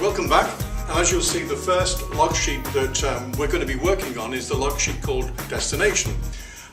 welcome back. As you'll see, the first log sheet that we're going to be working on is the log sheet called Destination.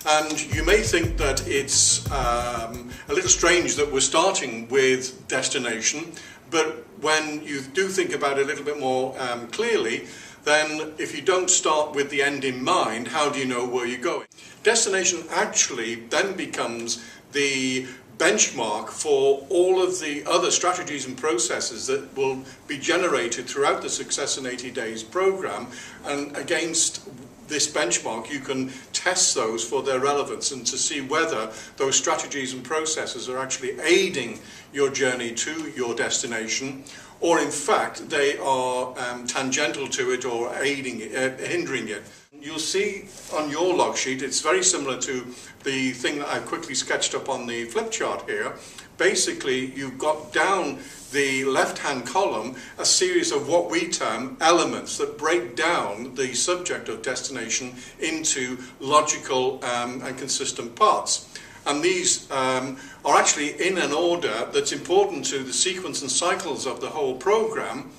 And you may think that it's a little strange that we're starting with destination, but when you do think about it a little bit more clearly, then if you don't start with the end in mind, how do you know where you're going? Destination actually then becomes the benchmark for all of the other strategies and processes that will be generated throughout the Success in 80 Days program, and against this benchmark you can test those for their relevance and to see whether those strategies and processes are actually aiding your journey to your destination, or in fact they are tangential to it or aiding it, hindering it. You'll see on your log sheet, it's very similar to the thing that I've quickly sketched up on the flip chart here. Basically, you've got down the left-hand column a series of what we term elements that break down the subject of destination into logical and consistent parts. And these are actually in an order that's important to the sequence and cycles of the whole program.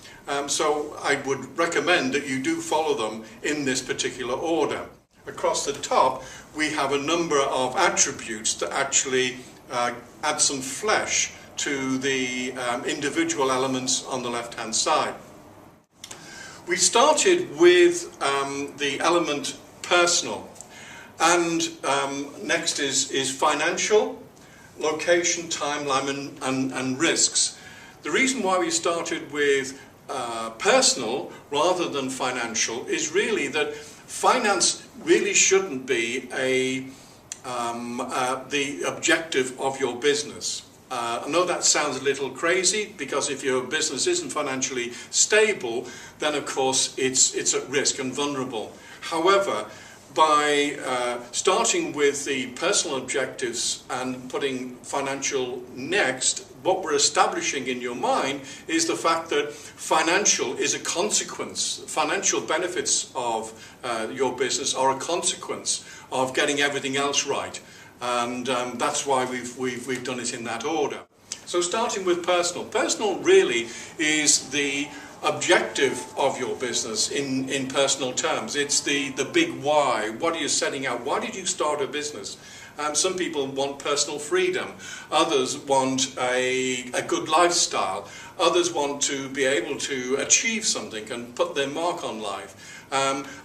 So I would recommend that you do follow them in this particular order. Across the top, we have a number of attributes that actually add some flesh to the individual elements on the left-hand side. We started with the element personal, and next is financial, location, timeline, and risks. The reason why we started with personal rather than financial is really that finance really shouldn't be the objective of your business. I know that sounds a little crazy, because if your business isn't financially stable, then of course it's at risk and vulnerable. However, by starting with the personal objectives and putting financial next, what we're establishing in your mind is the fact that financial is a consequence. Financial benefits of your business are a consequence of getting everything else right. And that's why we've done it in that order. So starting with personal. Personal really is the objective of your business in personal terms. It's the big why. What are you setting out? Why did you start a business? Some people want personal freedom. Others want a good lifestyle. Others want to be able to achieve something and put their mark on life.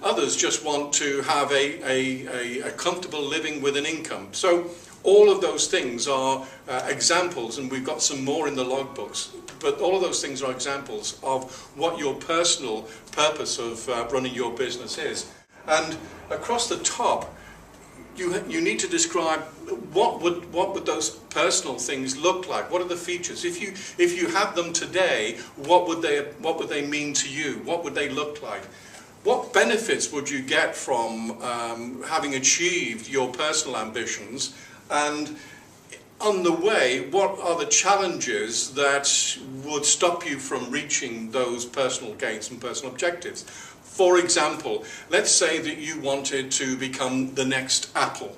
Others just want to have a comfortable living with an income. So all of those things are examples, and we've got some more in the logbooks, but all of those things are examples of what your personal purpose of running your business is. And across the top, you need to describe what would those personal things look like. What are the features? If you have them today, what would they mean to you? What would they look like? What benefits would you get from having achieved your personal ambitions? And on the way, what are the challenges that would stop you from reaching those personal gains and personal objectives? For example, let's say that you wanted to become the next Apple.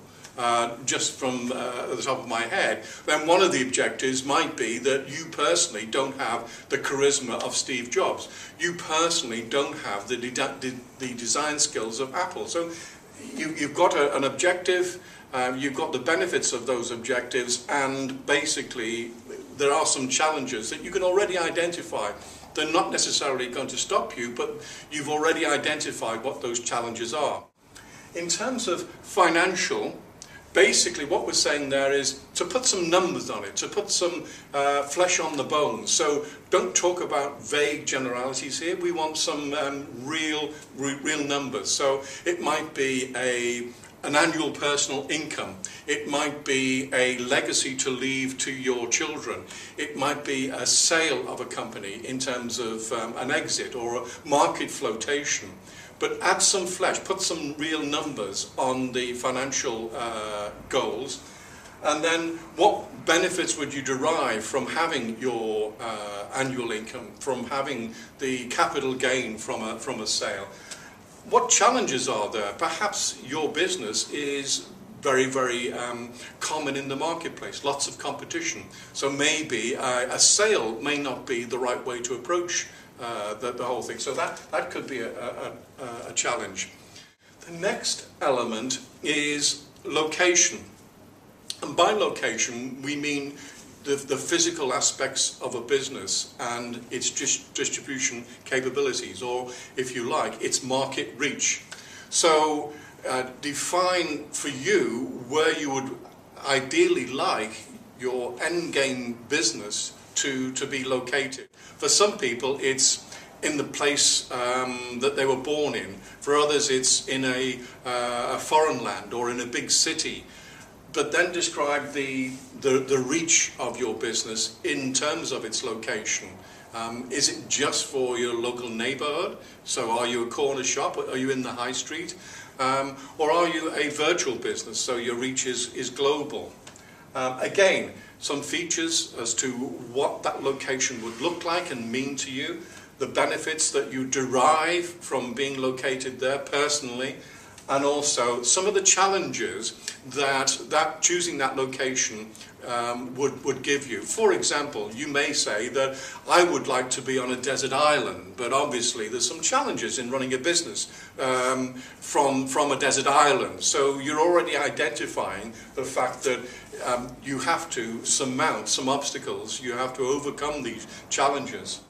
Just from the top of my head, then one of the objectives might be that you personally don't have the charisma of Steve Jobs. You personally don't have the design skills of Apple. So you've got an objective, you've got the benefits of those objectives, and basically there are some challenges that you can already identify. They're not necessarily going to stop you, but you've already identified what those challenges are. In terms of financial, basically what we're saying there is to put some numbers on it, to put some flesh on the bones. So don't talk about vague generalities here. We want some real numbers. So it might be an annual personal income. It might be a legacy to leave to your children. It might be a sale of a company in terms of an exit or a market flotation. But add some flesh, put some real numbers on the financial goals, and then what benefits would you derive from having your annual income, from having the capital gain from a sale? What challenges are there? Perhaps your business is very common in the marketplace, lots of competition. So maybe a sale may not be the right way to approach the whole thing. So that could be a challenge. The next element is location. And by location, we mean the physical aspects of a business and its distribution capabilities, or if you like, its market reach. So define for you where you would ideally like your end game business to be located. For some people, it's in the place that they were born in. For others, it's in a foreign land or in a big city. But then describe the reach of your business in terms of its location. Is it just for your local neighborhood? So are you a corner shop? Are you in the high street? Or are you a virtual business, so your reach is global? Again, some features as to what that location would look like and mean to you, the benefits that you derive from being located there personally, and also some of the challenges that choosing that location would give you. For example, you may say that I would like to be on a desert island, but obviously there's some challenges in running a business from a desert island. So you're already identifying the fact that you have to surmount some obstacles, you have to overcome these challenges.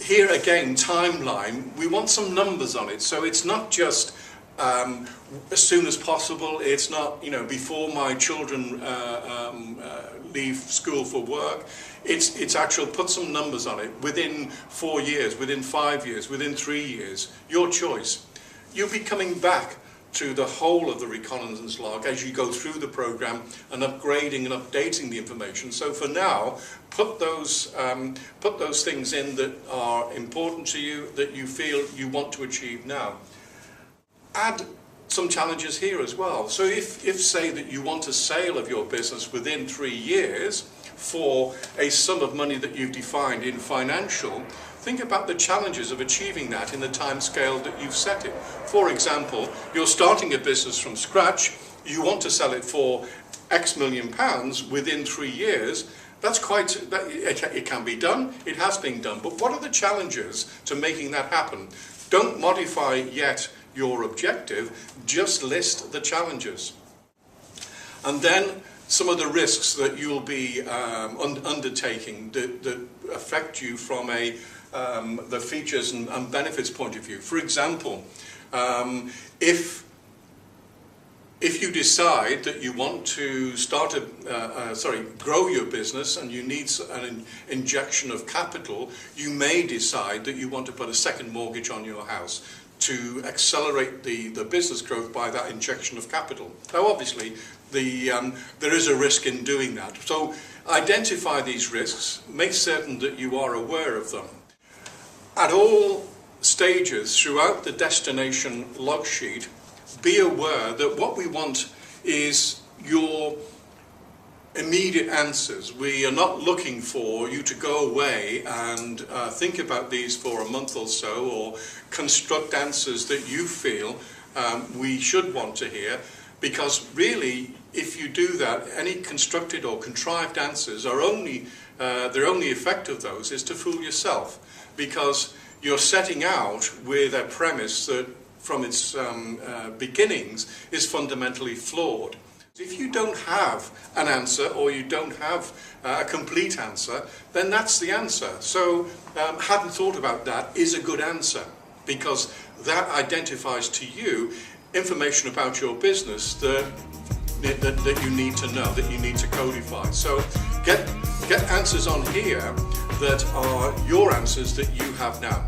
Here again, timeline, we want some numbers on it, so it's not just as soon as possible, it's not, before my children leave school for work. It's actual, put some numbers on it, within 4 years, within 5 years, within 3 years, your choice. You'll be coming back to the whole of the reconnaissance log as you go through the program and upgrading and updating the information. So for now, put those things in that are important to you, that you feel you want to achieve now. Add some challenges here as well. So if say that you want a sale of your business within 3 years for a sum of money that you've defined in financial, think about the challenges of achieving that in the time scale that you've set it. For example, you're starting a business from scratch, you want to sell it for X million pounds within 3 years. It can be done, it has been done, but what are the challenges to making that happen? Don't modify yet your objective, just list the challenges. And then some of the risks that you'll be undertaking that affect you from the features and benefits point of view. For example, if you decide that you want to grow your business and you need an injection of capital, you may decide that you want to put a second mortgage on your house to accelerate the business growth by that injection of capital. Now obviously there is a risk in doing that. So identify these risks, make certain that you are aware of them. At all stages throughout the destination log sheet, be aware that what we want is your immediate answers. We are not looking for you to go away and think about these for a month or so, or construct answers that you feel we should want to hear, because really if you do that, any constructed or contrived answers are the only effect of those is to fool yourself, because you're setting out with a premise that from its beginnings is fundamentally flawed. If you don't have an answer, or you don't have a complete answer, then that's the answer. So hadn't thought about that is a good answer, because that identifies to you information about your business that you need to know, that you need to codify. So get answers on here that are your answers that you have now.